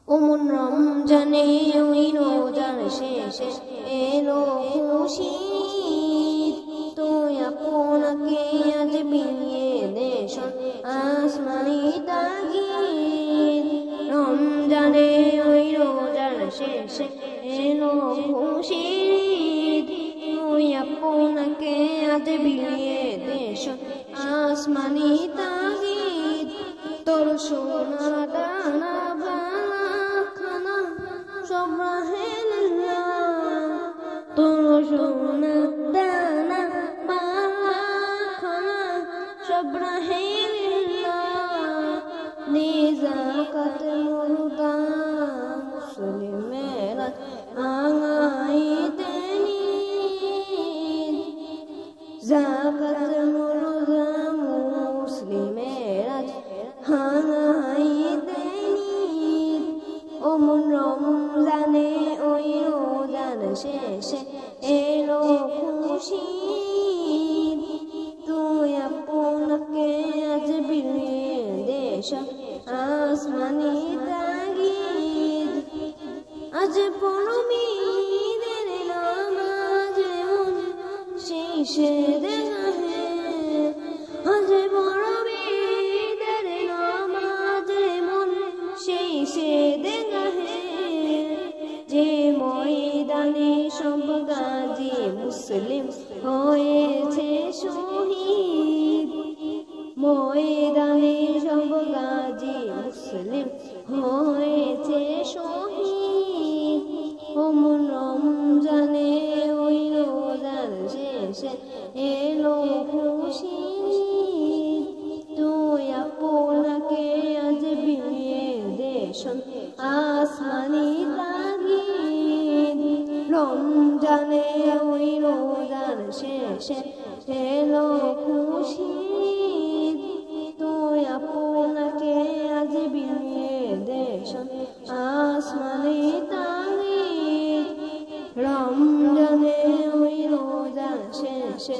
ওমন রমজানে ওই রোজার শেষে এলো খুশি তুই আপনাকে আজ বিলিয়ে দেশ আসমানি তাগিদ রমজানে ওই রোজার শেষে এলো খুশি তুই আপনাকে আজ বিলিয়ে দেশ আসমানি তাগিদ তোর সোনার দানা সব রাহেলিল্লাহ তোর সোনার দানা খানা সব রাহেলিল্লাহ নিজাকাত মুরদা মুসলিমের আঙাইতে জাকাত মুরদা মুসলিমের আঙাইতে ওমন রমজানে ওই রোজার শেষে এলো খুশি তুই আপনাকে আজ বিলিয়ে দেশ আসমানি তাগিদ আজ পরমীদের নামাজ শেষে দেহে আজ পরমীদের নামাজ মন শেষে যে ময়দানে সব গাজী মুসলিম হয়েছে শহীদ ময়দানে সব গাজী মুসলিম হয়েছে শহীদ ওমন রমজানে ওই রোজার শেষে এলো খুশি তুই আপনাকে আজ বিলিয়ে দেশ আসমানি তাগিদ রমজানে ওই রোজার শেষে এলো খুশি তুই আপনাকে আজ বিলিয়ে দেশ আসমানি তাগিদ রমজানে ওই রোজার শেষে